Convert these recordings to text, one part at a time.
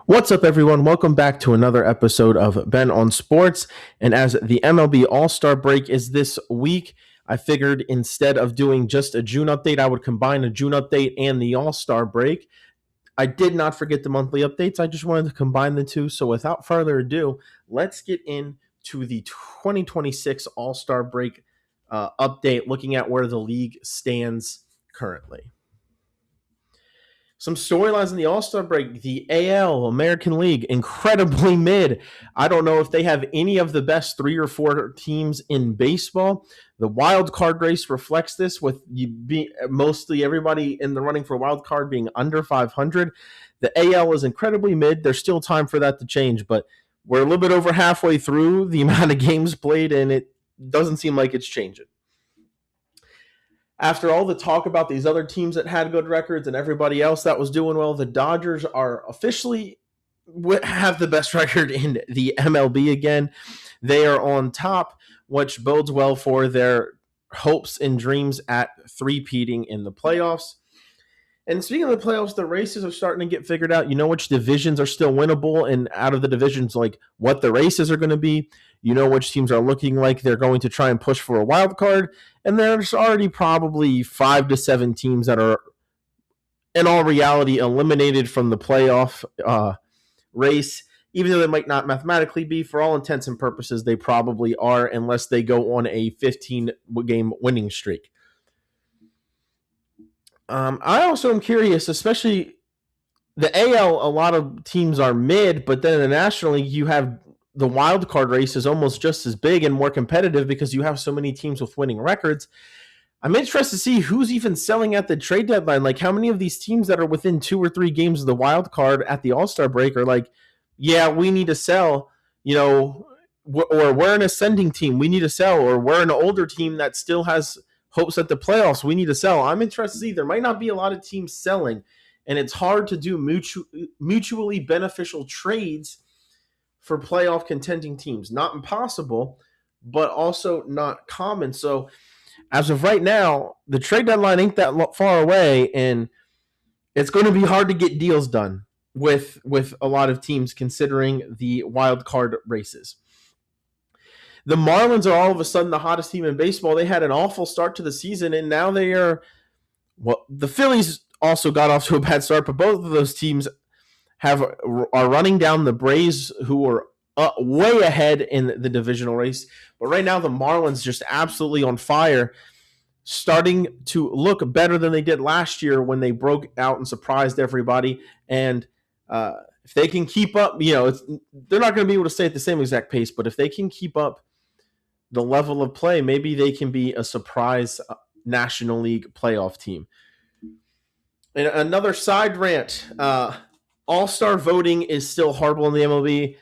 What's up, everyone? Welcome back to another episode of Ben on Sports. And as the MLB All Star break is this week, I figured instead of doing just a June update, I would combine a June update and the All Star break. I did not forget the monthly updates. I just wanted to combine the two. So without further ado, let's get into the 2026 All Star break update, looking at where the league stands currently. Some storylines in the All-Star break. The AL, American League, incredibly mid. I don't know if they have any of the best 3 or 4 teams in baseball. The wild card race reflects this, with mostly everybody in the running for wild card being under 500. The AL is incredibly mid. There's still time for that to change, but we're a little bit over halfway through the amount of games played, and it doesn't seem like it's changing. After all the talk about these other teams that had good records and everybody else that was doing well, the Dodgers are officially have the best record in the MLB again. They are on top, which bodes well for their hopes and dreams at three-peating in the playoffs. And speaking of the playoffs, the races are starting to get figured out. You know which divisions are still winnable, and out of the divisions, like what the races are going to be. You know which teams are looking like they're going to try and push for a wild card. And there's already probably 5 to 7 teams that are, in all reality, eliminated from the playoff race. Even though they might not mathematically be, for all intents and purposes, they probably are, unless they go on a 15-game winning streak. I also am curious, especially the AL, a lot of teams are mid, but then in the National League, you have the wild card race is almost just as big and more competitive because you have so many teams with winning records. I'm interested to see who's even selling at the trade deadline. Like, how many of these teams that are within 2 or 3 games of the wild card at the All-Star break are like, yeah, we need to sell, or we're an ascending team, we need to sell, or we're an older team that still has hopes at the playoffs, we need to sell. I'm interested to see. There might not be a lot of teams selling, and it's hard to do mutually beneficial trades for playoff contending teams. Not impossible, but also not common. So as of right now, the trade deadline ain't that far away, and it's going to be hard to get deals done with a lot of teams considering the wild card races. The Marlins are all of a sudden the hottest team in baseball. They had an awful start to the season, and now they are, well, the Phillies also got off to a bad start, but both of those teams are running down the Braves, who are way ahead in the divisional race. But right now, the Marlins just absolutely on fire, starting to look better than they did last year when they broke out and surprised everybody. And if they can keep up, they're not going to be able to stay at the same exact pace, but if they can keep up the level of play, maybe they can be a surprise National League playoff team. And another side rant, All-Star voting is still horrible in the MLB.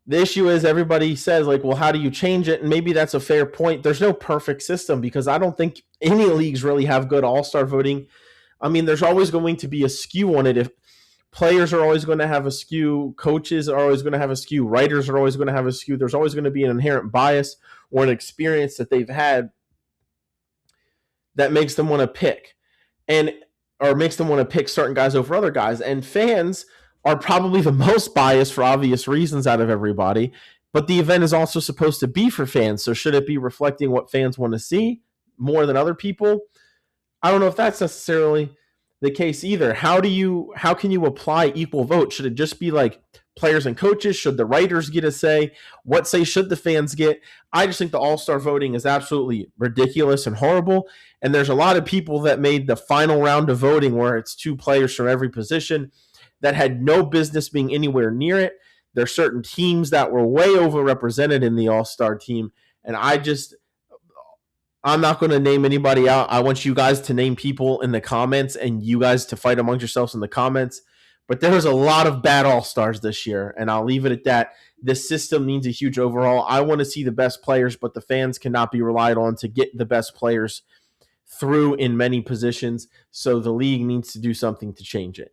The issue is everybody says, like, well, how do you change it? And maybe that's a fair point. There's no perfect system because I don't think any leagues really have good All-Star voting. I mean, there's always going to be a skew on it. If players are always going to have a skew, coaches are always going to have a skew, writers are always going to have a skew. There's always going to be an inherent bias or an experience that they've had that makes them want to pick or makes them want to pick certain guys over other guys. And fans are probably the most biased for obvious reasons out of everybody. But the event is also supposed to be for fans. So should it be reflecting what fans want to see more than other people? I don't know if that's necessarily the case either. How can you apply equal vote? Should it just be like players and coaches? Should the writers get a say? What say should the fans get? I just think the All-Star voting is absolutely ridiculous and horrible. And there's a lot of people that made the final round of voting where it's 2 players from every position that had no business being anywhere near it. There are certain teams that were way overrepresented in the All-Star team. And I'm not going to name anybody out. I want you guys to name people in the comments and you guys to fight amongst yourselves in the comments. But there was a lot of bad All-Stars this year, and I'll leave it at that. This system needs a huge overhaul. I want to see the best players, but the fans cannot be relied on to get the best players through in many positions, so the league needs to do something to change it.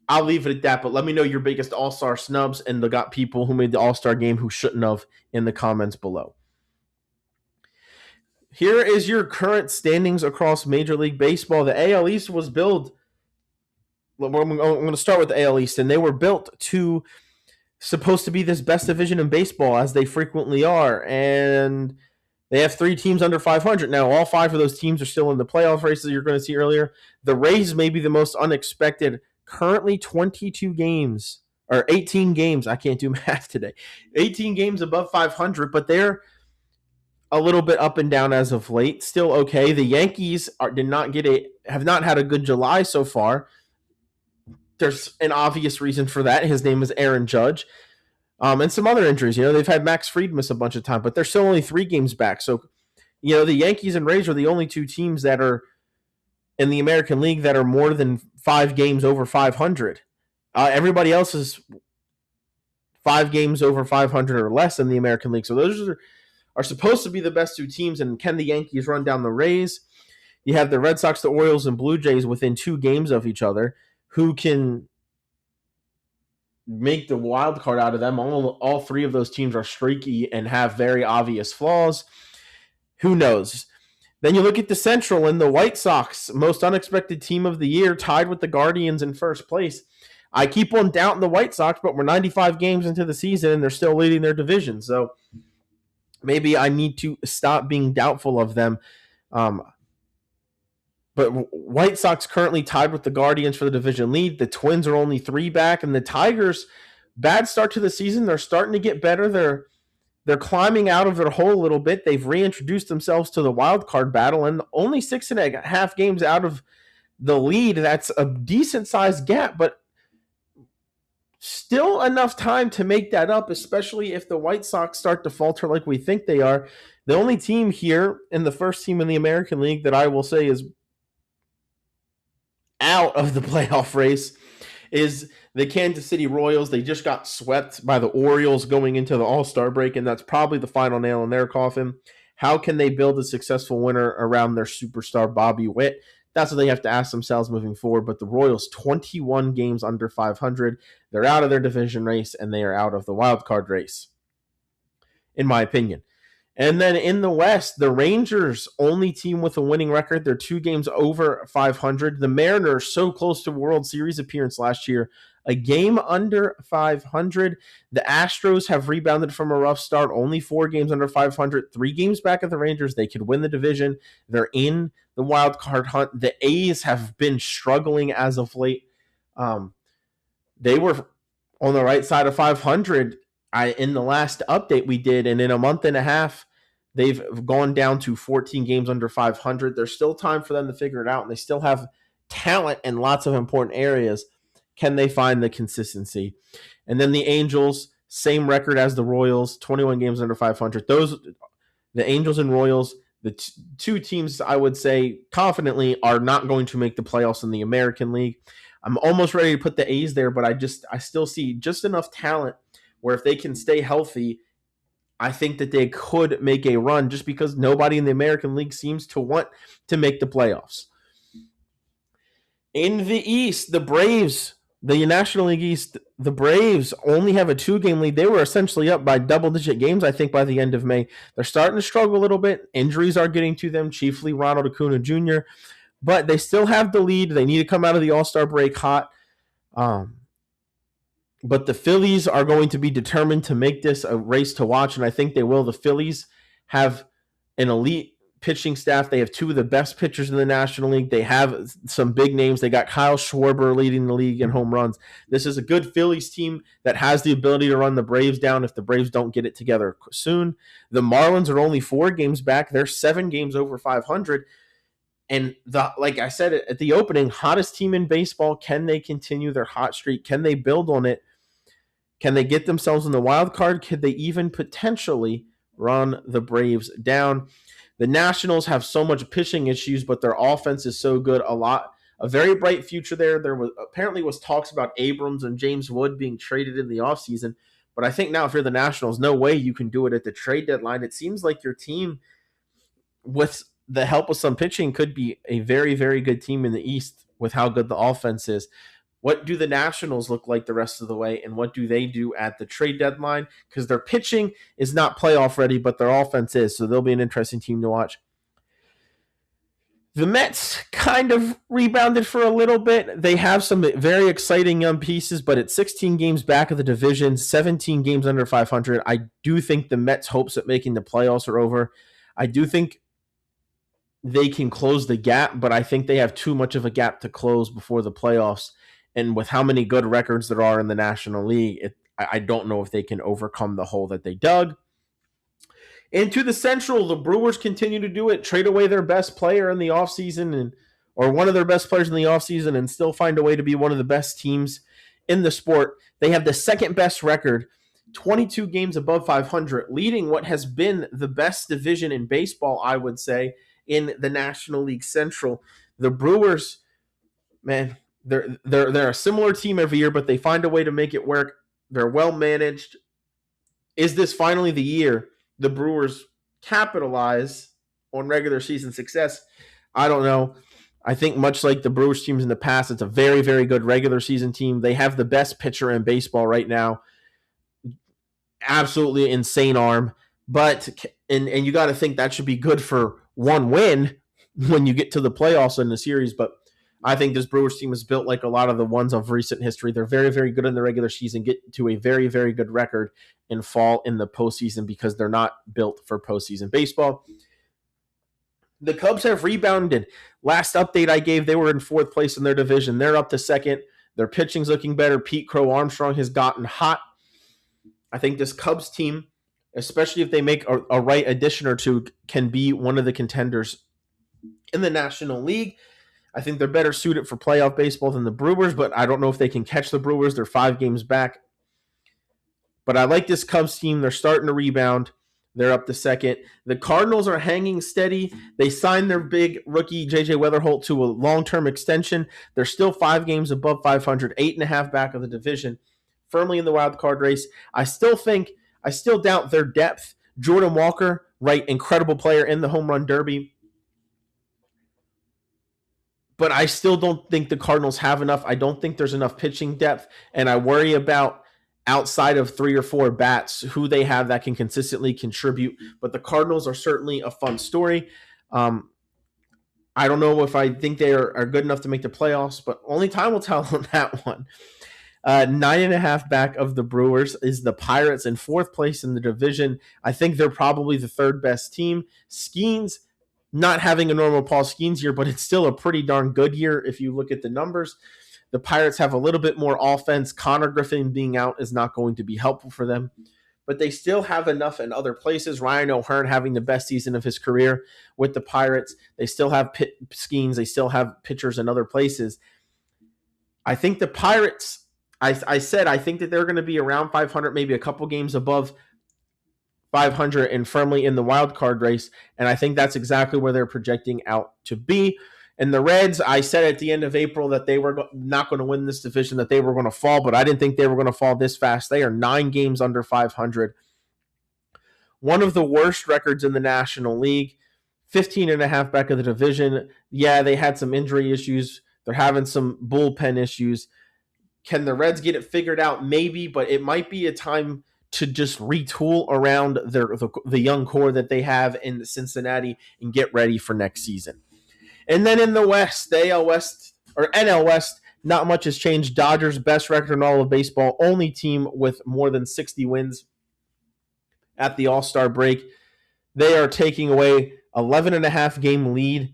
I'll leave it at that, but let me know your biggest All-Star snubs and the people who made the All-Star game who shouldn't have in the comments below. Here is your current standings across Major League Baseball. The AL East was billed I'm going to start with the AL East, and they were built to supposed to be this best division in baseball, as they frequently are, and they have 3 teams under 500. Now, all 5 of those teams are still in the playoff races you're going to see earlier. The Rays may be the most unexpected. Currently 22 games, or 18 games. I can't do math today. 18 games above 500, but they're a little bit up and down as of late. Still okay. The Yankees have not had a good July so far. There's an obvious reason for that. His name is Aaron Judge. And some other injuries. They've had Max Fried miss a bunch of time, but they're still only 3 games back. So, the Yankees and Rays are the only 2 teams that are in the American League that are more than 5 games over 500. Everybody else is 5 games over 500 or less in the American League. So those are supposed to be the best 2 teams. And can the Yankees run down the Rays? You have the Red Sox, the Orioles, and Blue Jays within 2 games of each other, who can make the wild card out of them. All 3 of those teams are streaky and have very obvious flaws. Who knows? Then you look at the Central, and the White Sox, most unexpected team of the year, tied with the Guardians in first place. I keep on doubting the White Sox, but we're 95 games into the season, and they're still leading their division. So maybe I need to stop being doubtful of them. But White Sox currently tied with the Guardians for the division lead. The Twins are only 3 back, and the Tigers, bad start to the season. They're starting to get better. They're climbing out of their hole a little bit. They've reintroduced themselves to the wild card battle, and only 6.5 games out of the lead. That's a decent-sized gap, but still enough time to make that up, especially if the White Sox start to falter like we think they are. The only team here, and the first team in the American League that I will say is out of the playoff race, is the Kansas City Royals. They just got swept by the Orioles going into the All-Star break, and that's probably the final nail in their coffin. How can they build a successful winner around their superstar Bobby Witt? That's what they have to ask themselves moving forward. But the Royals, 21 games under 500. They're out of their division race, and they are out of the wild card race, in my opinion. And then in the West, the Rangers, only team with a winning record. They're 2 games over 500. The Mariners, so close to World Series appearance last year, a game under 500. The Astros have rebounded from a rough start, only 4 games under 500, 3 games back of the Rangers. They could win the division. They're in the wild card hunt. The A's have been struggling as of late. They were on the right side of 500 in the last update we did, and in a month and a half, they've gone down to 14 games under 500. There's still time for them to figure it out, and they still have talent in lots of important areas. Can they find the consistency? And then the Angels, same record as the Royals, 21 games under 500. The Angels and Royals, the 2 teams I would say confidently are not going to make the playoffs in the American League. I'm almost ready to put the A's there, but I still see just enough talent where if they can stay healthy, I think that they could make a run, just because nobody in the American League seems to want to make the playoffs. In the East, the Braves, the National League East, the Braves only have a 2-game lead. They were essentially up by double-digit games, I think, by the end of May. They're starting to struggle a little bit. Injuries are getting to them, chiefly Ronald Acuna Jr., but they still have the lead. They need to come out of the All-Star break hot. But the Phillies are going to be determined to make this a race to watch, and I think they will. The Phillies have an elite pitching staff. They have 2 of the best pitchers in the National League. They have some big names. They got Kyle Schwarber leading the league in home runs. This is a good Phillies team that has the ability to run the Braves down if the Braves don't get it together soon. The Marlins are only 4 games back. They're 7 games over 500. And like I said at the opening, hottest team in baseball. Can they continue their hot streak? Can they build on it? Can they get themselves in the wild card? Could they even potentially run the Braves down? The Nationals have so much pitching issues, but their offense is so good. A very bright future there. There was talks about Abrams and James Wood being traded in the offseason. But I think now if you're the Nationals, no way you can do it at the trade deadline. It seems like your team, with the help of some pitching, could be a very, very good team in the East with how good the offense is. What do the Nationals look like the rest of the way, and what do they do at the trade deadline? Because their pitching is not playoff ready, but their offense is, so they'll be an interesting team to watch. The Mets kind of rebounded for a little bit. They have some very exciting young pieces, but it's 16 games back of the division, 17 games under 500. I do think the Mets' hopes at making the playoffs are over. I do think they can close the gap, but I think they have too much of a gap to close before the playoffs. And with how many good records there are in the National League, I don't know if they can overcome the hole that they dug. Into the Central, the Brewers continue to do it, trade away their best player in the offseason or one of their best players in the offseason and still find a way to be one of the best teams in the sport. They have the second best record, 22 games above 500, leading what has been the best division in baseball, I would say, in the National League Central. The Brewers, man, they're a similar team every year, but they find a way to make it work. They're well managed. Is this finally the year the Brewers capitalize on regular season success? I don't know. I think much like the Brewers teams in the past, it's a very, very good regular season team. They have the best pitcher in baseball right now. Absolutely insane arm. But and you got to think that should be good for one win when you get to the playoffs in the series. But I think this Brewers team is built like a lot of the ones of recent history. They're very, very good in the regular season, get to a very, very good record, and fall in the postseason because they're not built for postseason baseball. The Cubs have rebounded. Last update I gave, they were in fourth place in their division. They're up to second. Their pitching's looking better. Pete Crow Armstrong has gotten hot. I think this Cubs team, especially if they make a right addition or two, can be one of the contenders in the National League. I think they're better suited for playoff baseball than the Brewers, but I don't know if they can catch the Brewers. They're 5 games back. But I like this Cubs team. They're starting to rebound. They're up to second. The Cardinals are hanging steady. They signed their big rookie, J.J. Weatherholt, to a long-term extension. They're still 5 games above 500, 8.5 back of the division, firmly in the wild card race. I still doubt their depth. Jordan Walker, right, incredible player in the home run derby. But I still don't think the Cardinals have enough. I don't think there's enough pitching depth, and I worry about outside of 3 or 4 bats who they have that can consistently contribute. But the Cardinals are certainly a fun story. I don't know if I think they are good enough to make the playoffs, but only time will tell on that one. 9.5 back of the Brewers is the Pirates in 4th place in the division. I think they're probably the 3rd best team. Skeens, not having a normal Paul Skeens year, but it's still a pretty darn good year if you look at the numbers. The Pirates have a little bit more offense. Connor Griffin being out is not going to be helpful for them, but they still have enough in other places. Ryan O'Hearn having the best season of his career with the Pirates. They still have Skeens. They still have pitchers in other places. I think the Pirates, I said I think that they're going to be around 500, maybe a couple games above 500 and firmly in the wild card race, and I think that's exactly where they're projecting out to be. And the Reds, I said at the end of April that they were not going to win this division, that they were going to fall, but I didn't think they were going to fall this fast. They are 9 games under 500. One of the worst records in the National League, 15.5 back of the division. Yeah, they had some injury issues. They're having some bullpen issues. Can the Reds get it figured out? Maybe, but it might be a time to just retool around the young core that they have in Cincinnati and get ready for next season. And then in the West, the AL West or NL West, not much has changed. Dodgers, best record in all of baseball, only team with more than 60 wins at the All-Star break. They are taking away 11.5 game lead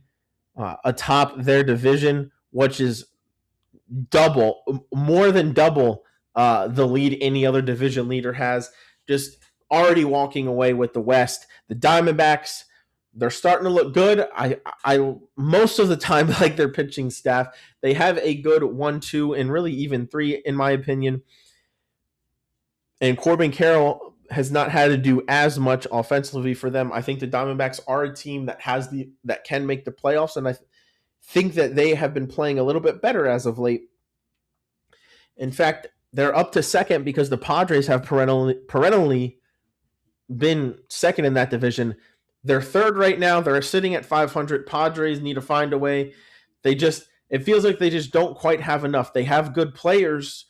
atop their division, which is more than double the lead any other division leader has. Just already walking away with the West. The Diamondbacks, they're starting to look good. I most of the time like their pitching staff. They have a good 1, 2, and really even 3, in my opinion. And Corbin Carroll has not had to do as much offensively for them. I think the Diamondbacks are a team that can make the playoffs, and I think that they have been playing a little bit better as of late. In fact, they're up to second because the Padres have perennially been second in that division. They're third right now. They're sitting at 500. Padres need to find a way. It feels like they just don't quite have enough. They have good players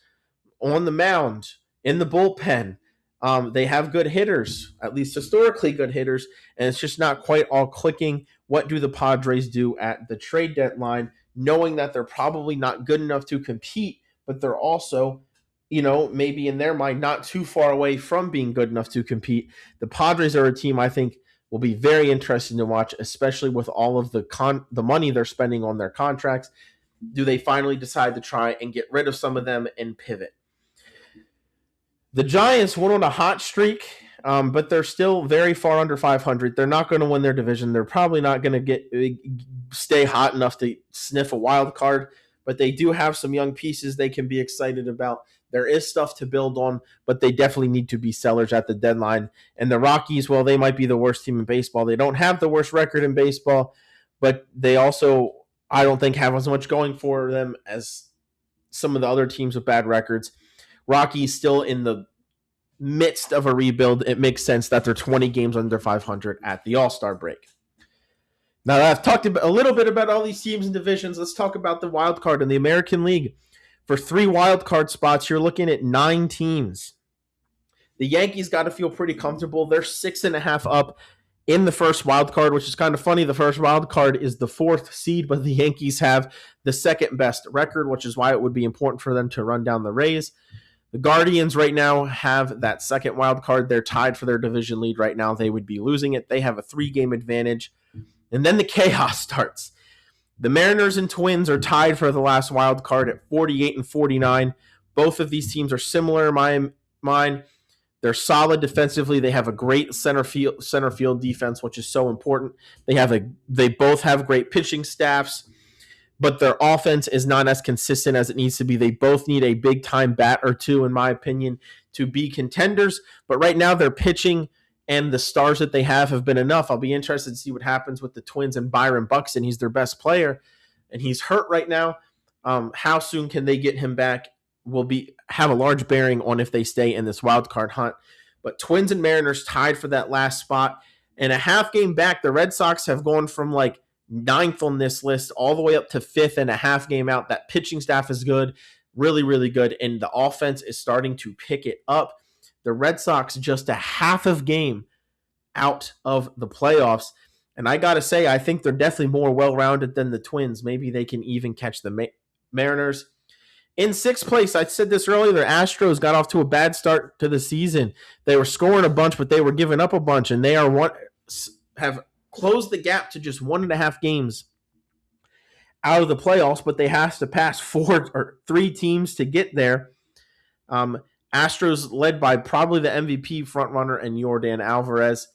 on the mound, in the bullpen. They have good hitters, at least historically good hitters, and it's just not quite all clicking. What do the Padres do at the trade deadline, knowing that they're probably not good enough to compete, but they're also, maybe in their mind, not too far away from being good enough to compete? The Padres are a team I think will be very interesting to watch, especially with all of the money they're spending on their contracts. Do they finally decide to try and get rid of some of them and pivot? The Giants went on a hot streak, but they're still very far under 500. They're not going to win their division. They're probably not going to stay hot enough to sniff a wild card, but they do have some young pieces they can be excited about. There is stuff to build on, but they definitely need to be sellers at the deadline. And the Rockies, well, they might be the worst team in baseball. They don't have the worst record in baseball, but they also, I don't think, have as much going for them as some of the other teams with bad records. Rockies still in the midst of a rebuild. It makes sense that they're 20 games under 500 at the All-Star break. Now that I've talked a little bit about all these teams and divisions, let's talk about the wild card in the American League. For 3 wild card spots, you're looking at 9 teams. The Yankees got to feel pretty comfortable. They're 6.5 up in the first wild card, which is kind of funny. The first wild card is the 4th seed, but the Yankees have the second best record, which is why it would be important for them to run down the Rays. The Guardians right now have that second wild card. They're tied for their division lead right now. They would be losing it. They have a 3-game advantage. And then the chaos starts. The Mariners and Twins are tied for the last wild card at 48 and 49. Both of these teams are similar in my mind. They're solid defensively. They have a great center field defense, which is so important. They both have great pitching staffs, but their offense is not as consistent as it needs to be. They both need a big-time bat or two, in my opinion, to be contenders. But right now, their pitching and the stars that they have been enough. I'll be interested to see what happens with the Twins and Byron Buxton. He's their best player, and he's hurt right now. How soon can they get him back will have a large bearing on if they stay in this wild card hunt. But Twins and Mariners tied for that last spot. And a half game back, the Red Sox have gone from 9th on this list all the way up to 5th and a half game out. That pitching staff is good, really, really good, and the offense is starting to pick it up. The Red Sox just a half of game out of the playoffs, and I got to say, I think they're definitely more well-rounded than the Twins. Maybe they can even catch the Mariners. In 6th place, I said this earlier, the Astros got off to a bad start to the season. They were scoring a bunch, but they were giving up a bunch, and they have closed the gap to just 1.5 games out of the playoffs, but they have to pass 3 teams to get there. Astros led by probably the MVP frontrunner and Yordan Alvarez.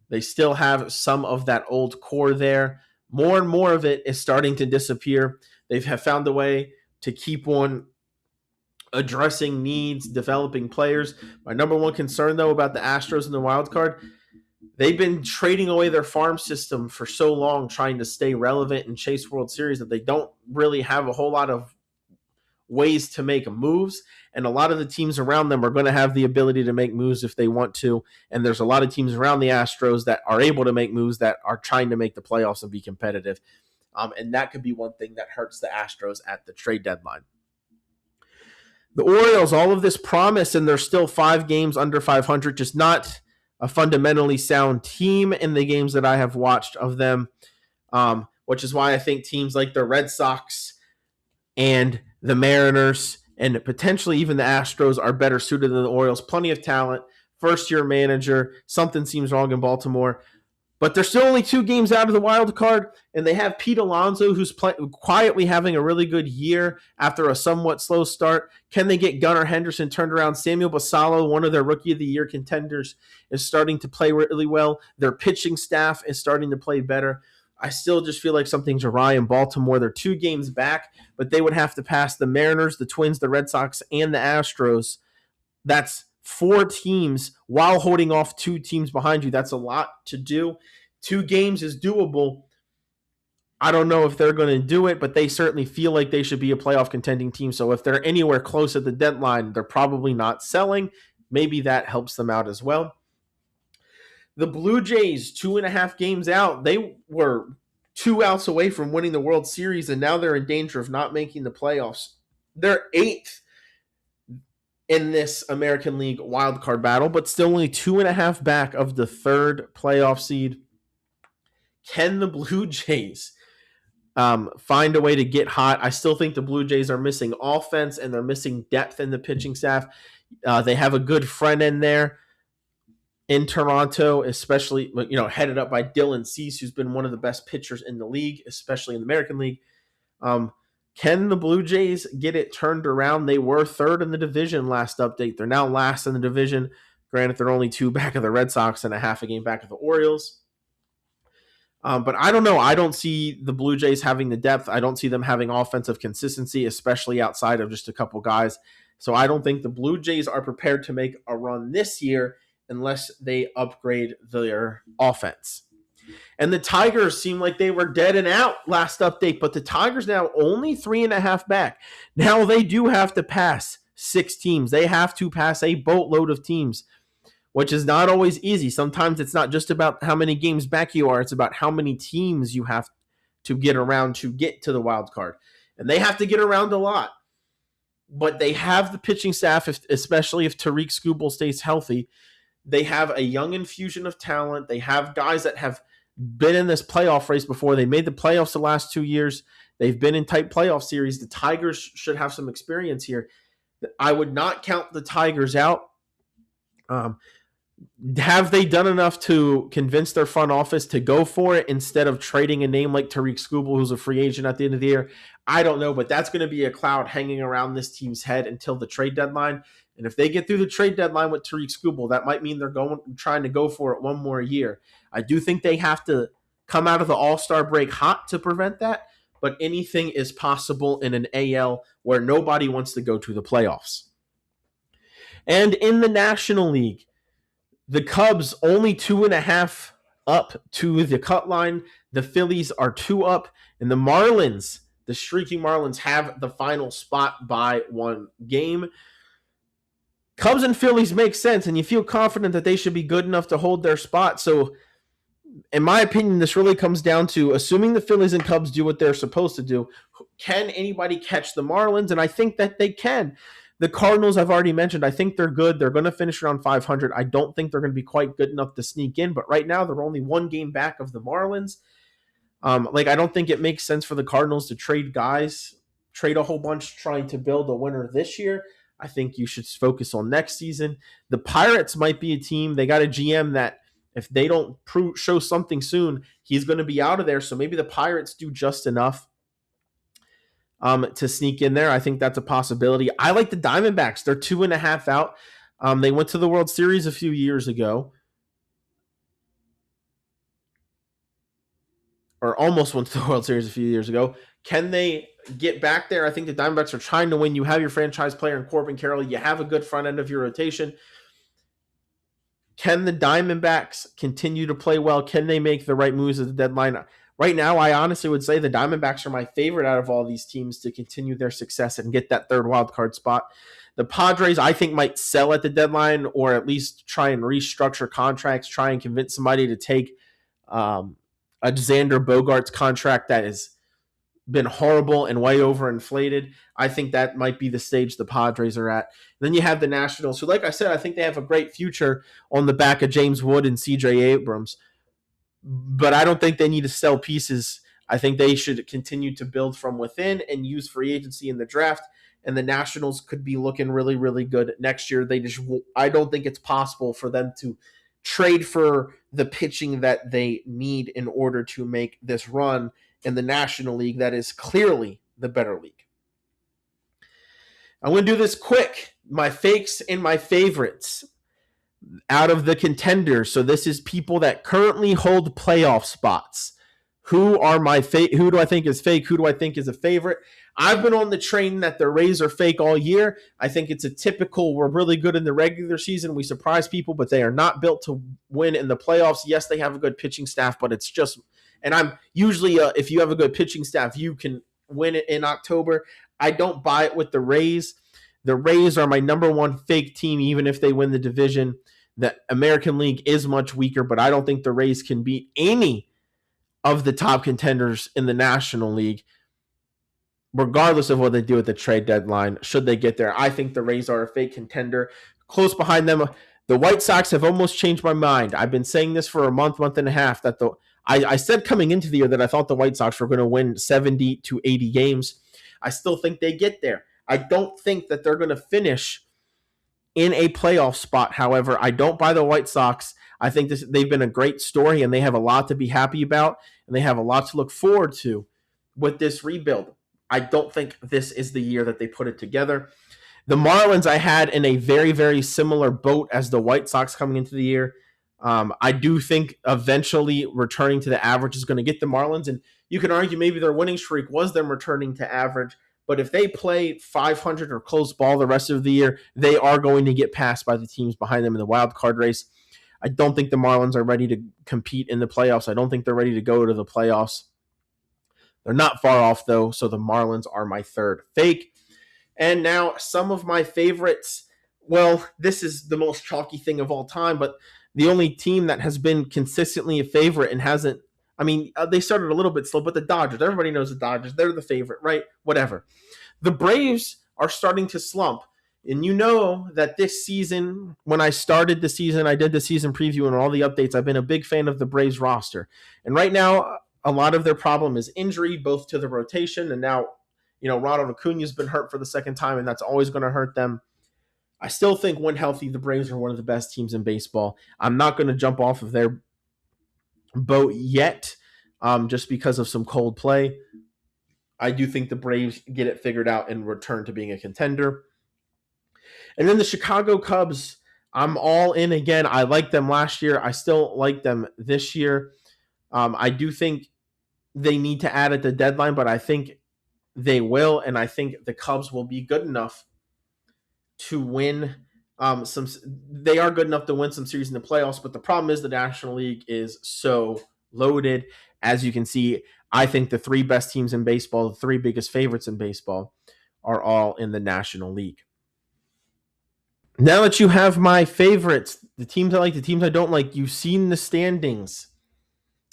They still have some of that old core there. More and more of it is starting to disappear. They have found a way to keep on addressing needs, developing players. My number one concern, though, about the Astros in the wild card, they've been trading away their farm system for so long, trying to stay relevant and chase World Series, that they don't really have a whole lot of ways to make moves. And a lot of the teams around them are going to have the ability to make moves if they want to. And there's a lot of teams around the Astros that are able to make moves that are trying to make the playoffs and be competitive. And that could be one thing that hurts the Astros at the trade deadline. The Orioles, all of this promise, and they're still 5 games under 500, just not a fundamentally sound team in the games that I have watched of them, which is why I think teams like the Red Sox and the Mariners and potentially even the Astros are better suited than the Orioles. Plenty of talent, first-year manager, something seems wrong in Baltimore. But they're still only 2 games out of the wild card, and they have Pete Alonso, who's quietly having a really good year after a somewhat slow start. Can they get Gunnar Henderson turned around? Samuel Basallo, one of their Rookie of the Year contenders, is starting to play really well. Their pitching staff is starting to play better. I still just feel like something's awry in Baltimore. They're 2 games back, but they would have to pass the Mariners, the Twins, the Red Sox, and the Astros. That's 4 teams while holding off 2 teams behind you. That's a lot to do. 2 games is doable. I don't know if they're going to do it, but they certainly feel like they should be a playoff contending team. So if they're anywhere close at the deadline, they're probably not selling. Maybe that helps them out as well. The Blue Jays, 2.5 games out. They were 2 outs away from winning the World Series, and now they're in danger of not making the playoffs. They're 8th. in this American League wildcard battle, but still only 2.5 back of the third playoff seed. Can the Blue Jays find a way to get hot? I still think the Blue Jays are missing offense and they're missing depth in the pitching staff. They have a good front end there in Toronto, especially headed up by Dylan Cease, who's been one of the best pitchers in the league, especially in the American League. Can the Blue Jays get it turned around? They were third in the division last update. They're now last in the division. Granted, they're only 2 back of the Red Sox and a half a game back of the Orioles. But I don't know. I don't see the Blue Jays having the depth. I don't see them having offensive consistency, especially outside of just a couple guys. So I don't think the Blue Jays are prepared to make a run this year unless they upgrade their offense. And the Tigers seem like they were dead and out last update, but the Tigers now only 3.5 back. Now they do have to pass 6 teams. They have to pass a boatload of teams, which is not always easy. Sometimes it's not just about how many games back you are. It's about how many teams you have to get around to get to the wild card. And they have to get around a lot. But they have the pitching staff, especially if Tariq Skubal stays healthy. They have a young infusion of talent. They have guys that have been in this playoff race before. They made the playoffs the last 2 years. They've been in tight playoff series. The Tigers should have some experience here. I would not count the Tigers out. Have they done enough to convince their front office to go for it instead of trading a name like Tariq Skubal, who's a free agent at the end of the year? I don't know, but that's going to be a cloud hanging around this team's head until the trade deadline. And if they get through the trade deadline with Tariq Skubal, that might mean they're trying to go for it one more year. I do think they have to come out of the All-Star break hot to prevent that, but anything is possible in an AL where nobody wants to go to the playoffs. And in the National League, the Cubs only 2.5 up to the cut line. The Phillies are 2 up, and the Marlins, the streaking Marlins, have the final spot by 1 game. Cubs and Phillies make sense, and you feel confident that they should be good enough to hold their spot. So, in my opinion, this really comes down to assuming the Phillies and Cubs do what they're supposed to do. Can anybody catch the Marlins? And I think that they can. The Cardinals, I've already mentioned, I think they're good. They're going to finish around 500. I don't think they're going to be quite good enough to sneak in, but right now they're only 1 game back of the Marlins. I don't think it makes sense for the Cardinals to trade a whole bunch trying to build a winner this year. I think you should focus on next season. The Pirates might be a team. They got a GM that if they don't show something soon, he's going to be out of there. So maybe the Pirates do just enough to sneak in there. I think that's a possibility. I like the Diamondbacks. They're 2.5 out. They went to the World Series a few years ago. Or almost went to the World Series a few years ago. Can they get back there? I think the Diamondbacks are trying to win. You have your franchise player in Corbin Carroll. You have a good front end of your rotation. Can the Diamondbacks continue to play well? Can they make the right moves at the deadline? Right now, I honestly would say the Diamondbacks are my favorite out of all these teams to continue their success and get that third wild card spot. The Padres, I think, might sell at the deadline or at least try and restructure contracts, try and convince somebody to take a Xander Bogaerts contract that has been horrible and way overinflated. I think that might be the stage the Padres are at. And then you have the Nationals, who, like I said, I think they have a great future on the back of James Wood and CJ Abrams. But I don't think they need to sell pieces. I think they should continue to build from within and use free agency in the draft. And the Nationals could be looking really, really good next year. I don't think it's possible for them to trade for the pitching that they need in order to make this run in the National League that is clearly the better league. I'm going to do this quick. My fakes and my favorites out of the contenders. So this is people that currently hold playoff spots. Who do I think is fake? Who do I think is a favorite? I've been on the train that the Rays are fake all year. I think it's a typical, we're really good in the regular season. We surprise people, but they are not built to win in the playoffs. Yes, they have a good pitching staff, but it's just, and I'm usually, if you have a good pitching staff, you can win it in October. I don't buy it with the Rays. The Rays are my number 1 fake team, even if they win the division. The American League is much weaker, but I don't think the Rays can beat any of the top contenders in the National League. regardless of what they do at the trade deadline, should they get there, I think the Rays are a fake contender. Close behind them, the White Sox have almost changed my mind. I've been saying this for a month and a half, that I said coming into the year that I thought the White Sox were going to win 70 to 80 games. I still think they get there. I don't think that they're going to finish in a playoff spot. However, I don't buy the White Sox. I think they've been a great story, and they have a lot to be happy about, and they have a lot to look forward to with this rebuild. I don't think this is the year that they put it together. The Marlins I had in a very, very similar boat as the White Sox coming into the year. I do think eventually returning to the average is going to get the Marlins, and you can argue maybe their winning streak was them returning to average. But if they play 500 or close ball the rest of the year, they are going to get passed by the teams behind them in the wild card race. I don't think the Marlins are ready to compete in the playoffs. I don't think they're ready to go to the playoffs. They're not far off, though, so the Marlins are my third fake. And now some of my favorites. Well, this is the most chalky thing of all time, but the only team that has been consistently a favorite and hasn't, they started a little bit slow, but the Dodgers, everybody knows the Dodgers. They're the favorite, right? Whatever. The Braves are starting to slump. And you know that this season, when I started the season, I did the season preview and all the updates, I've been a big fan of the Braves roster. And right now, a lot of their problem is injury, both to the rotation and now, Ronald Acuna's been hurt for the second time, and that's always going to hurt them. I still think when healthy, the Braves are one of the best teams in baseball. I'm not going to jump off of their boat yet, just because of some cold play. I do think the Braves get it figured out and return to being a contender. And then the Chicago Cubs, I'm all in again. I liked them last year. I still like them this year. I do think they need to add at the deadline, but I think they will, and I think the Cubs will be good enough to win they are good enough to win some series in the playoffs, but the problem is the National League is so loaded. As you can see, I think the three best teams in baseball, the three biggest favorites in baseball, are all in the National League. Now that you have my favorites, the teams I like, the teams I don't like, you've seen the standings,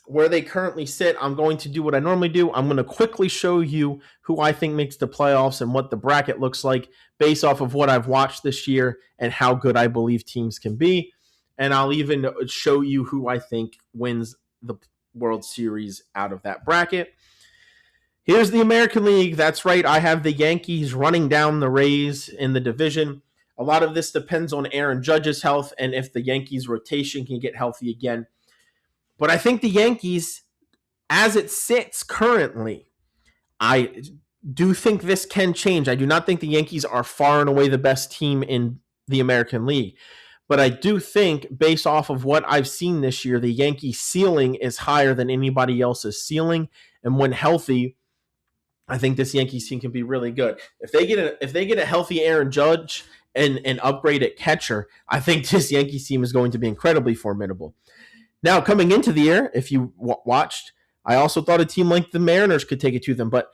where they currently sit. I'm going to do what I normally do. I'm going to quickly show you who I think makes the playoffs and what the bracket looks like based off of what I've watched this year and how good I believe teams can be. And I'll even show you who I think wins the World Series out of that bracket. Here's the American League. That's right. I have the Yankees running down the Rays in the division. A lot of this depends on Aaron Judge's health and if the Yankees rotation can get healthy again. But I think the Yankees, as it sits currently, I do think this can change. I do not think the Yankees are far and away the best team in the American League. But I do think, based off of what I've seen this year, the Yankees' ceiling is higher than anybody else's ceiling. And when healthy, I think this Yankees team can be really good. If they get a healthy Aaron Judge and an upgrade at catcher, I think this Yankees team is going to be incredibly formidable. Now, coming into the year, if you watched, I also thought a team like the Mariners could take it to them, but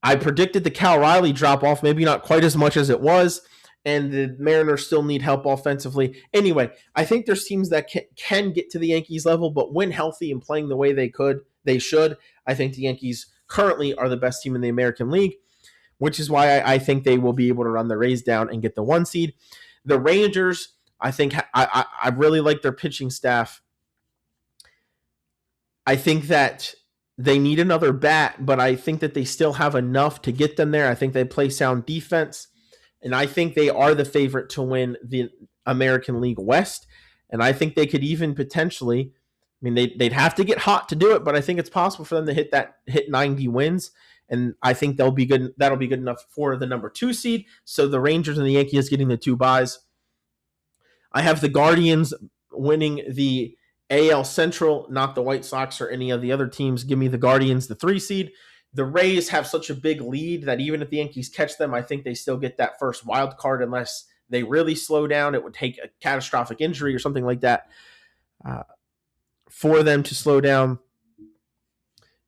I predicted the Cal Riley drop-off, maybe not quite as much as it was, and the Mariners still need help offensively. Anyway, I think there's teams that can get to the Yankees level, but when healthy and playing the way they should, I think the Yankees currently are the best team in the American League, which is why I think they will be able to run the Rays down and get the 1 seed. The Rangers, I think I really like their pitching staff. I think that they need another bat, but I think that they still have enough to get them there. I think they play sound defense, and I think they are the favorite to win the American League West. And I think they could even potentially, they'd have to get hot to do it, but I think it's possible for them to hit 90 wins. And I think they'll be good. That'll be good enough for the number 2 seed. So the Rangers and the Yankees getting the 2 byes. I have the Guardians winning the AL Central, not the White Sox or any of the other teams. Give me the Guardians, the 3 seed. The Rays have such a big lead that even if the Yankees catch them, I think they still get that first wild card unless they really slow down. It would take a catastrophic injury or something like that for them to slow down.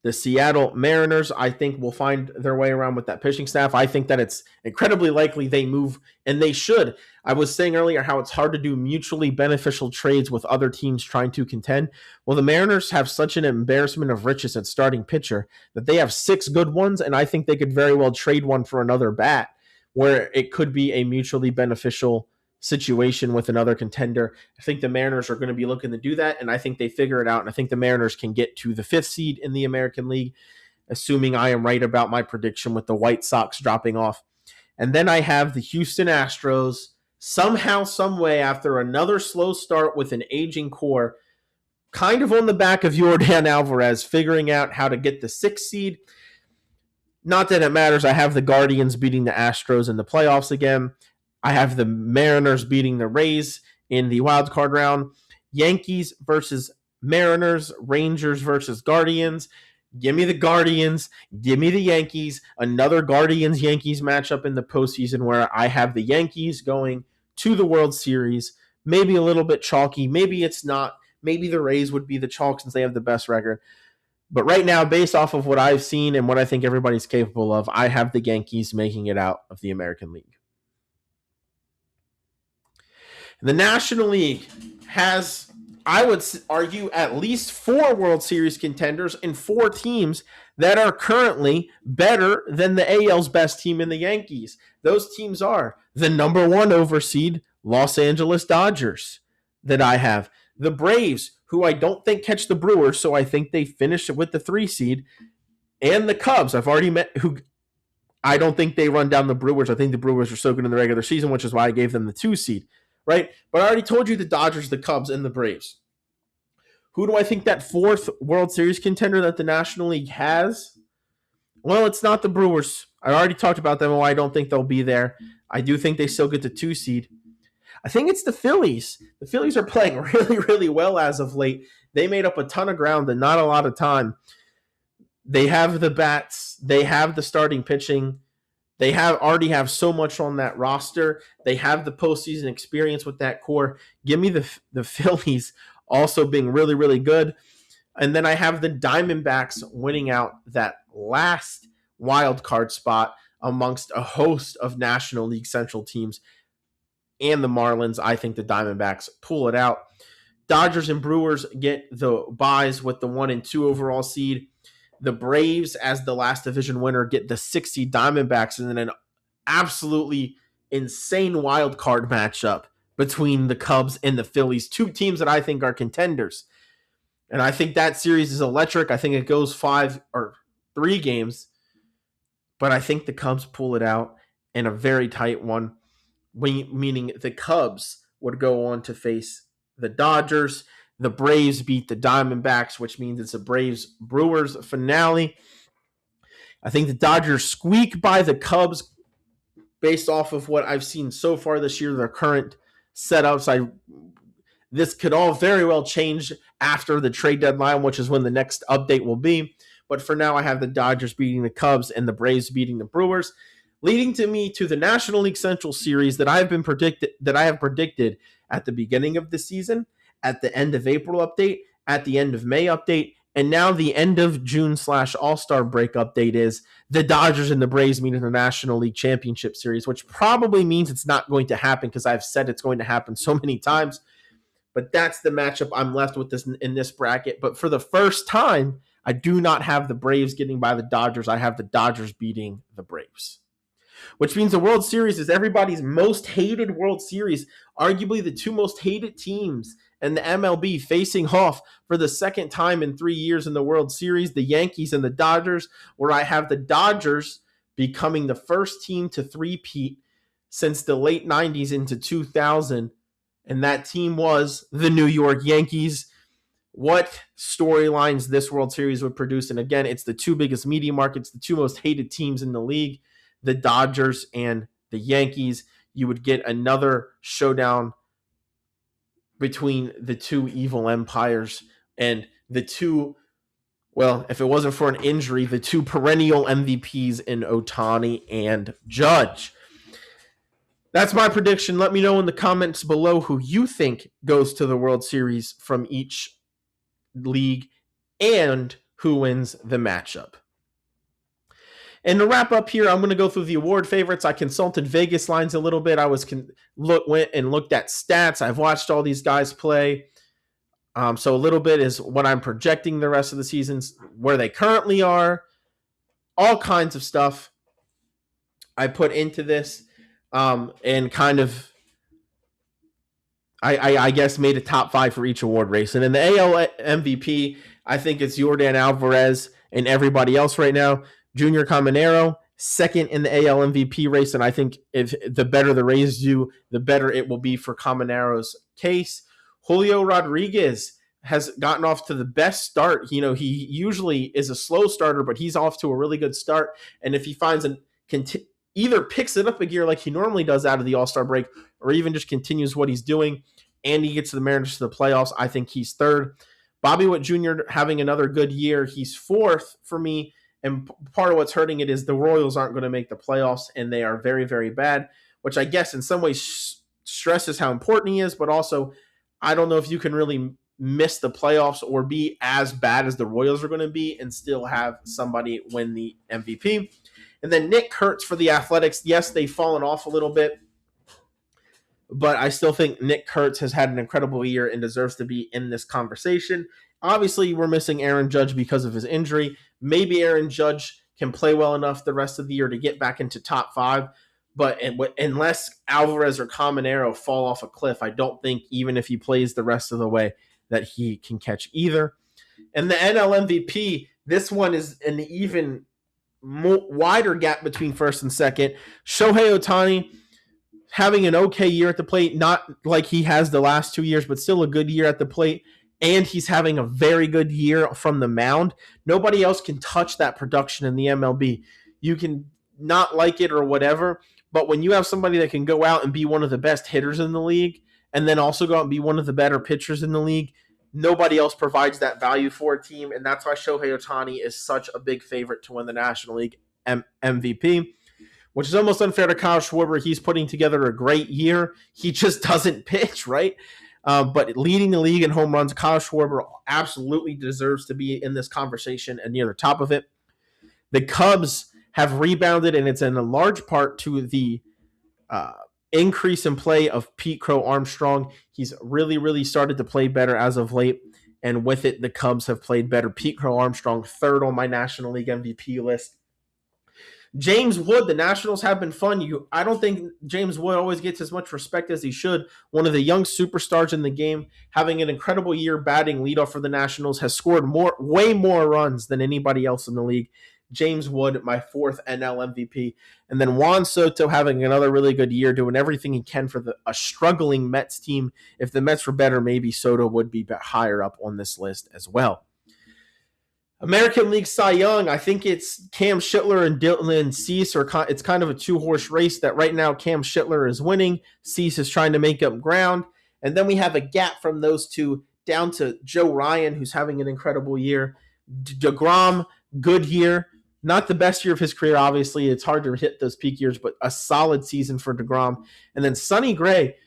The Seattle Mariners, I think, will find their way around with that pitching staff. I think that it's incredibly likely they move, and they should. I was saying earlier how it's hard to do mutually beneficial trades with other teams trying to contend. Well, the Mariners have such an embarrassment of riches at starting pitcher that they have 6 good ones, and I think they could very well trade one for another bat where it could be a mutually beneficial situation with another contender. I think the Mariners are going to be looking to do that, and I think they figure it out, and I think the Mariners can get to the 5th seed in the American League, assuming I am right about my prediction with the White Sox dropping off. And then I have the Houston Astros somehow, some way, after another slow start with an aging core, kind of on the back of Yordan Alvarez, figuring out how to get the 6th seed. Not that it matters. I have the Guardians beating the Astros in the playoffs again. I have the Mariners beating the Rays in the wild card round. Yankees versus Mariners, Rangers versus Guardians. Give me the Guardians. Give me the Yankees. Another Guardians-Yankees matchup in the postseason where I have the Yankees going to the World Series. Maybe a little bit chalky. Maybe it's not. Maybe the Rays would be the chalk since they have the best record. But right now, based off of what I've seen and what I think everybody's capable of, I have the Yankees making it out of the American League. The National League has, I would argue, at least 4 World Series contenders and 4 teams that are currently better than the AL's best team in the Yankees. Those teams are the number 1 overseed Los Angeles Dodgers that I have. The Braves, who I don't think catch the Brewers, so I think they finish with the 3 seed. And the Cubs, I've already met, who I don't think they run down the Brewers. I think the Brewers are so good in the regular season, which is why I gave them the 2 seed. Right? But I already told you the Dodgers, the Cubs, and the Braves. Who do I think that 4th World Series contender that the National League has? Well, it's not the Brewers. I already talked about them and why I don't think they'll be there. I do think they still get the 2 seed. I think it's the Phillies. The Phillies are playing really, really well as of late. They made up a ton of ground in not a lot of time. They have the bats. They have the starting pitching. They already have so much on that roster. They have the postseason experience with that core. Give me the Phillies also being really, really good. And then I have the Diamondbacks winning out that last wild card spot amongst a host of National League Central teams. And the Marlins, I think the Diamondbacks pull it out. Dodgers and Brewers get the buys with the 1 and 2 overall seed. The Braves, as the last division winner, get the 6 seed Diamondbacks, and then an absolutely insane wild card matchup between the Cubs and the Phillies, 2 teams that I think are contenders. And I think that series is electric. I think it goes 5 or 3 games, but I think the Cubs pull it out in a very tight one, meaning the Cubs would go on to face the Dodgers. The Braves beat the Diamondbacks, which means it's a Braves-Brewers finale. I think the Dodgers squeak by the Cubs based off of what I've seen so far this year, their current setups. This could all very well change after the trade deadline, which is when the next update will be. But for now, I have the Dodgers beating the Cubs and the Braves beating the Brewers, leading to me to the National League Central Series that I have predicted at the beginning of the season, at the end of April update, at the end of May update, and now the end of June / All-Star break update is the Dodgers and the Braves meet in the National League Championship Series, which probably means it's not going to happen because I've said it's going to happen so many times. But that's the matchup I'm left with in this bracket. But for the first time, I do not have the Braves getting by the Dodgers. I have the Dodgers beating the Braves, which means the World Series is everybody's most hated World Series, arguably the 2 most hated teams in the MLB facing off for the second time in 3 years in the World Series, the Yankees and the Dodgers, where I have the Dodgers becoming the first team to three-peat since the late 90s into 2000, and that team was the New York Yankees. What storylines this World Series would produce, and again, it's the 2 biggest media markets, the 2 most hated teams in the league, the Dodgers and the Yankees. You would get another showdown between the 2 evil empires and the 2, well, if it wasn't for an injury, the 2 perennial MVPs in Ohtani and Judge. That's my prediction. Let me know in the comments below who you think goes to the World Series from each league and who wins the matchup. And to wrap up here, I'm going to go through the award favorites. I consulted Vegas lines a little bit. I went and looked at stats. I've watched all these guys play. So a little bit is what I'm projecting the rest of the seasons, where they currently are, all kinds of stuff I put into this, and kind of, I guess, made a top 5 for each award race. And in the AL MVP, I think it's Yordan Alvarez and everybody else right now. Junior Caminero, second in the AL MVP race, and I think if the better the Rays do, the better it will be for Caminero's case. Julio Rodriguez has gotten off to the best start. He usually is a slow starter, but he's off to a really good start. And if he finds either picks it up a gear like he normally does out of the All-Star break, or even just continues what he's doing, and he gets the Mariners to the playoffs, I think he's third. Bobby Witt Jr. having another good year. He's fourth for me. And part of what's hurting it is the Royals aren't going to make the playoffs, and they are very, very bad, which I guess in some ways stresses how important he is, but also I don't know if you can really miss the playoffs or be as bad as the Royals are going to be and still have somebody win the MVP. And then Nick Kurtz for the Athletics. Yes, they've fallen off a little bit, but I still think Nick Kurtz has had an incredible year and deserves to be in this conversation. Obviously, we're missing Aaron Judge because of his injury. Maybe Aaron Judge can play well enough the rest of the year to get back into top 5. But unless Alvarez or Caminero fall off a cliff, I don't think even if he plays the rest of the way that he can catch either. And the NL MVP, this one is an even wider gap between first and second. Shohei Ohtani having an okay year at the plate, not like he has the last 2 years, but still a good year at the plate. And he's having a very good year from the mound. Nobody else can touch that production in the MLB. You can not like it or whatever, but when you have somebody that can go out and be one of the best hitters in the league and then also go out and be one of the better pitchers in the league, nobody else provides that value for a team, and that's why Shohei Ohtani is such a big favorite to win the National League MVP, which is almost unfair to Kyle Schwarber. He's putting together a great year. He just doesn't pitch, right? But leading the league in home runs, Kyle Schwarber absolutely deserves to be in this conversation and near the top of it. The Cubs have rebounded, and it's in a large part to the increase in play of Pete Crow Armstrong. He's really, really started to play better as of late, and with it, the Cubs have played better. Pete Crow Armstrong, third on my National League MVP list. James Wood, the Nationals have been fun. I don't think James Wood always gets as much respect as he should. One of the young superstars in the game, having an incredible year batting leadoff for the Nationals, has scored way more runs than anybody else in the league. James Wood, my fourth NL MVP. And then Juan Soto having another really good year, doing everything he can for a struggling Mets team. If the Mets were better, maybe Soto would be higher up on this list as well. American League Cy Young, I think it's Cam Schittler and Dylan Cease. It's kind of a two-horse race that right now Cam Schittler is winning. Cease is trying to make up ground. And then we have a gap from those two down to Joe Ryan, who's having an incredible year. DeGrom, good year. Not the best year of his career, obviously. It's hard to hit those peak years, but a solid season for DeGrom. And then Sonny Gray,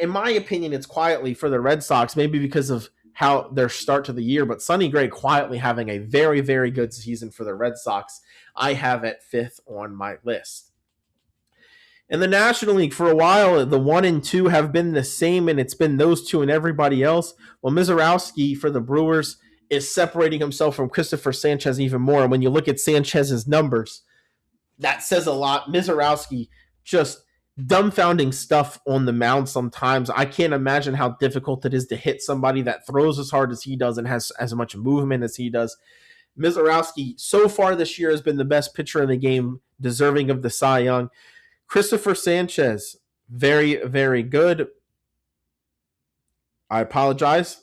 in my opinion, it's quietly for the Red Sox, maybe because of how their start to the year, but Sonny Gray quietly having a very, very good season for the Red Sox. I have at fifth on my list. In the National League, for a while, the 1 and 2 have been the same, and it's been those two and everybody else. Well, Mizorowski for the Brewers is separating himself from Christopher Sanchez even more. And when you look at Sanchez's numbers, that says a lot. Mizorowski just dumbfounding stuff on the mound sometimes. I can't imagine how difficult it is to hit somebody that throws as hard as he does and has as much movement as he does. Mizorowski, so far this year, has been the best pitcher in the game, deserving of the Cy Young. Christopher Sanchez, very, very good. I apologize.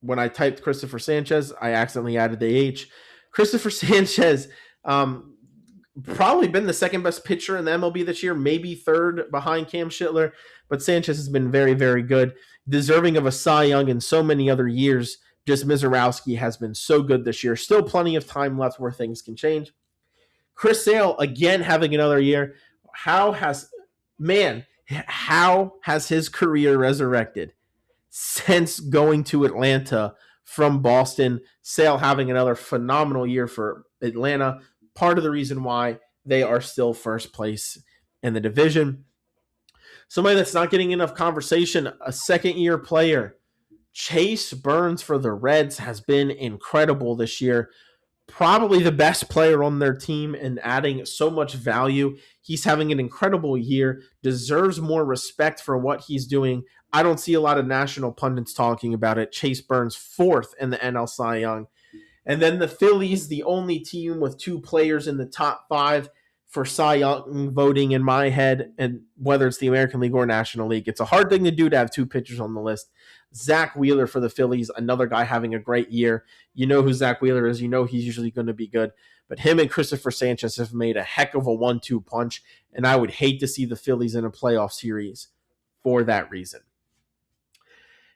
When I typed Christopher Sanchez, I accidentally added the H. Christopher Sanchez, probably been the second best pitcher in the MLB this year, maybe third behind Cam Schittler, but Sanchez has been very, very good, deserving of a Cy Young in so many other years. Just Mizorowski has been so good this year. Still plenty of time left where things can change. Chris Sale, again, having another year. How has his career resurrected since going to Atlanta from Boston. Sale having another phenomenal year for Atlanta. Part of the reason why they are still first place in the division. Somebody that's not getting enough conversation, a second-year player, Chase Burns for the Reds has been incredible this year. Probably the best player on their team and adding so much value. He's having an incredible year, deserves more respect for what he's doing. I don't see a lot of national pundits talking about it. Chase Burns, fourth in the NL Cy Young. And then the Phillies, the only team with two players in the top five for Cy Young voting in my head, and whether it's the American League or National League. It's a hard thing to do to have two pitchers on the list. Zach Wheeler for the Phillies, another guy having a great year. You know who Zach Wheeler is. You know he's usually going to be good. But him and Christopher Sanchez have made a heck of a 1-2 punch, and I would hate to see the Phillies in a playoff series for that reason.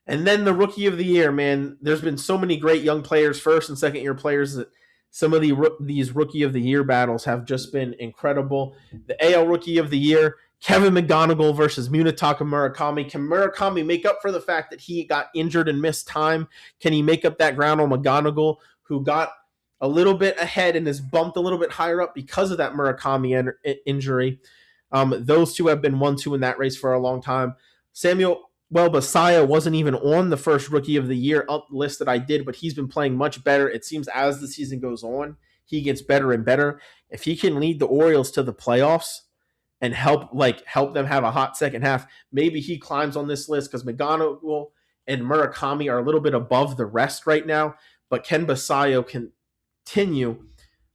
And then the Rookie of the Year, man. There's been so many great young players, first and second year players, that some of these Rookie of the Year battles have just been incredible. The AL Rookie of the Year, Kevin McGonigal versus Munetaka Murakami. Can Murakami make up for the fact that he got injured and missed time? Can he make up that ground on McGonigal, who got a little bit ahead and is bumped a little bit higher up because of that Murakami injury? Those two have been 1-2 in that race for a long time. Samuel Basallo wasn't even on the first Rookie of the Year list that I did, but he's been playing much better. It seems as the season goes on, he gets better and better. If he can lead the Orioles to the playoffs and help them have a hot second half, maybe he climbs on this list, because McGonigal and Murakami are a little bit above the rest right now, but Ken Basallo can continue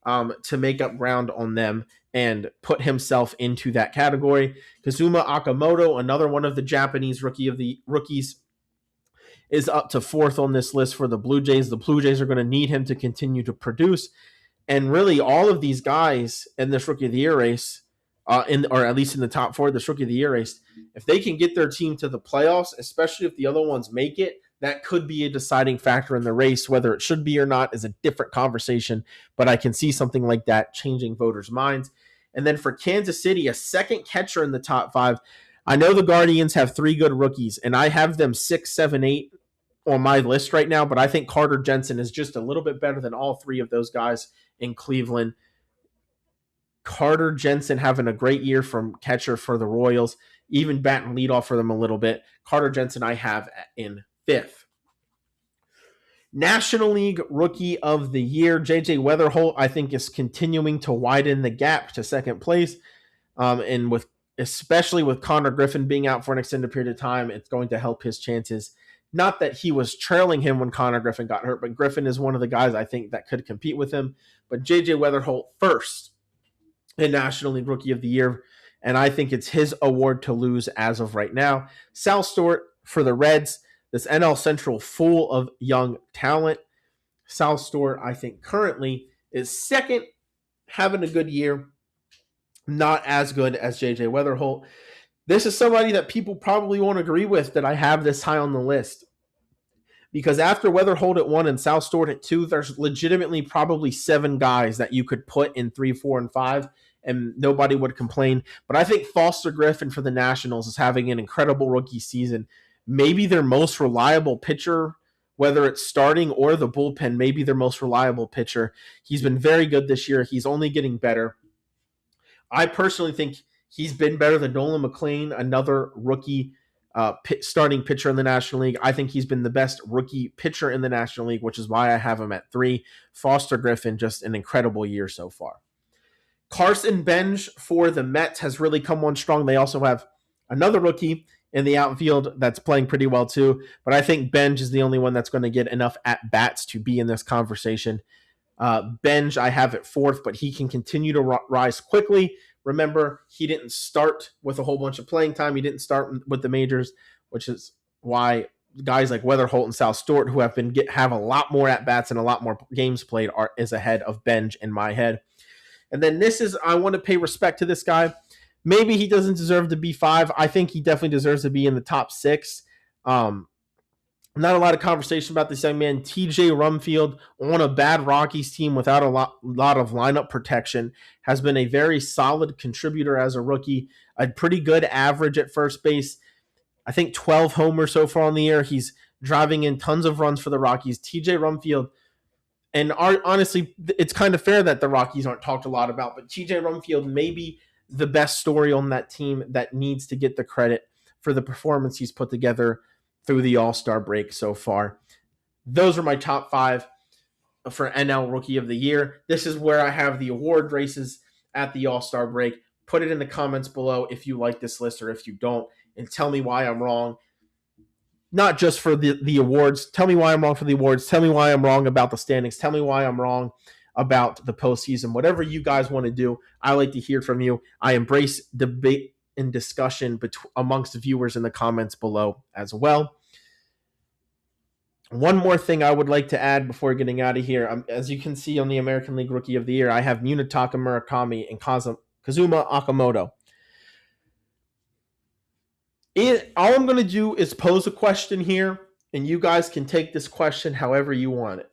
to make up ground on them and put himself into that category. Kazuma Okamoto, another one of the Japanese rookies, is up to fourth on this list for the Blue Jays. The Blue Jays are going to need him to continue to produce. And really, all of these guys in this Rookie of the Year race, or at least in the top four of this Rookie of the Year race, if they can get their team to the playoffs, especially if the other ones make it, that could be a deciding factor in the race. Whether it should be or not is a different conversation, but I can see something like that changing voters' minds. And then for Kansas City, a second catcher in the top five. I know the Guardians have three good rookies, and I have them 6, 7, 8 on my list right now, but I think Carter Jensen is just a little bit better than all three of those guys in Cleveland. Carter Jensen having a great year from catcher for the Royals, even batting leadoff for them a little bit. Carter Jensen I have in fifth. National League Rookie of the Year, J.J. Weatherholt, I think, is continuing to widen the gap to second place. And especially with Connor Griffin being out for an extended period of time, it's going to help his chances. Not that he was trailing him when Connor Griffin got hurt, but Griffin is one of the guys I think that could compete with him. But J.J. Weatherholt first in National League Rookie of the Year, and I think it's his award to lose as of right now. Sal Stewart for the Reds, this NL Central full of young talent. Sal Stewart, I think, currently is second, having a good year. Not as good as J.J. Weatherholt. This is somebody that people probably won't agree with that I have this high on the list. Because after Weatherholt at 1 and Sal Stewart at 2, there's legitimately probably 7 guys that you could put in 3, 4, and 5, and nobody would complain. But I think Foster Griffin for the Nationals is having an incredible rookie season. Maybe their most reliable pitcher, whether it's starting or the bullpen, maybe their most reliable pitcher. He's been very good this year. He's only getting better. I personally think he's been better than Nolan McLean, another rookie starting pitcher in the National League. I think he's been the best rookie pitcher in the National League, which is why I have him at 3. Foster Griffin, just an incredible year so far. Carson Bench for the Mets has really come on strong. They also have another rookie in the outfield that's playing pretty well too, but I think Bench is the only one that's going to get enough at-bats to be in this conversation. Bench I have at 4th, but he can continue to rise quickly. Remember, he didn't start with a whole bunch of playing time. He didn't start with the majors, which is why guys like Weatherholt and Sal Stewart, who have a lot more at-bats and a lot more games played, is ahead of Bench in my head. And then I want to pay respect to this guy. Maybe he doesn't deserve to be 5. I think he definitely deserves to be in the top 6. Not a lot of conversation about this young man. TJ Rumfield, on a bad Rockies team without a lot of lineup protection, has been a very solid contributor as a rookie. A pretty good average at first base. I think 12 homers so far on the year. He's driving in tons of runs for the Rockies. TJ Rumfield, and honestly, it's kind of fair that the Rockies aren't talked a lot about, but TJ Rumfield may be the best story on that team that needs to get the credit for the performance he's put together through the All-Star break so far. Those are my top 5 for NL Rookie of the Year. This is where I have the award races at the All-Star break. Put it in the comments below if you like this list or if you don't, and tell me why I'm wrong. Not just for the awards. Tell me why I'm wrong for the awards. Tell me why I'm wrong about the standings. Tell me why I'm wrong about the postseason. Whatever you guys want to do, I like to hear from you. I embrace debate and discussion amongst the viewers in the comments below as well. One more thing I would like to add before getting out of here. As you can see on the American League Rookie of the Year, I have Munetaka Murakami and Kazuma Okamoto. All I'm going to do is pose a question here, and you guys can take this question however you want it.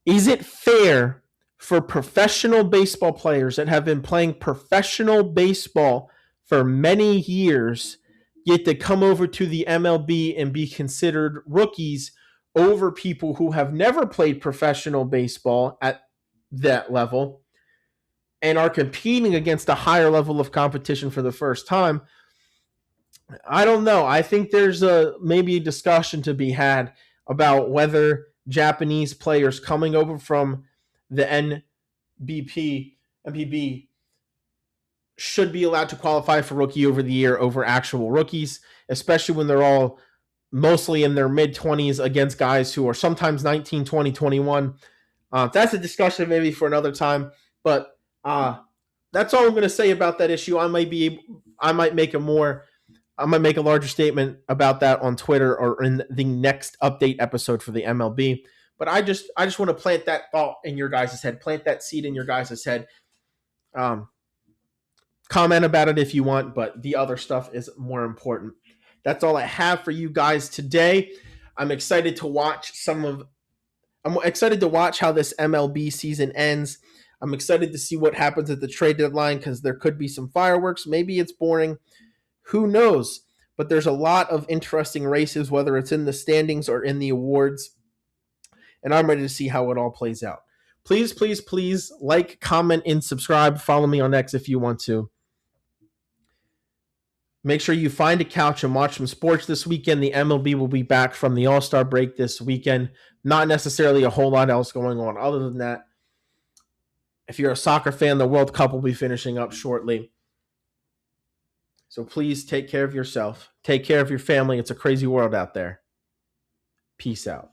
Is it fair for professional baseball players that have been playing professional baseball for many years, yet to come over to the MLB and be considered rookies over people who have never played professional baseball at that level and are competing against a higher level of competition for the first time? I don't know. I think there's maybe a discussion to be had about whether Japanese players coming over from the MPB should be allowed to qualify for Rookie of the Year over actual rookies, especially when they're all mostly in their mid-20s against guys who are sometimes 19, 20, 21. That's a discussion maybe for another time, but that's all I'm going to say about that issue. I might make a larger statement about that on Twitter or in the next update episode for the MLB. But I just want to plant that thought in your guys' head, plant that seed in your guys' head. Comment about it if you want, but the other stuff is more important. That's all I have for you guys today. I'm excited to watch how this MLB season ends. I'm excited to see what happens at the trade deadline because there could be some fireworks. Maybe it's boring. Who knows? But there's a lot of interesting races, whether it's in the standings or in the awards. And I'm ready to see how it all plays out. Please, please, please like, comment, and subscribe. Follow me on X if you want to. Make sure you find a couch and watch some sports this weekend. The MLB will be back from the All-Star break this weekend. Not necessarily a whole lot else going on other than that. If you're a soccer fan, the World Cup will be finishing up shortly. So please take care of yourself. Take care of your family. It's a crazy world out there. Peace out.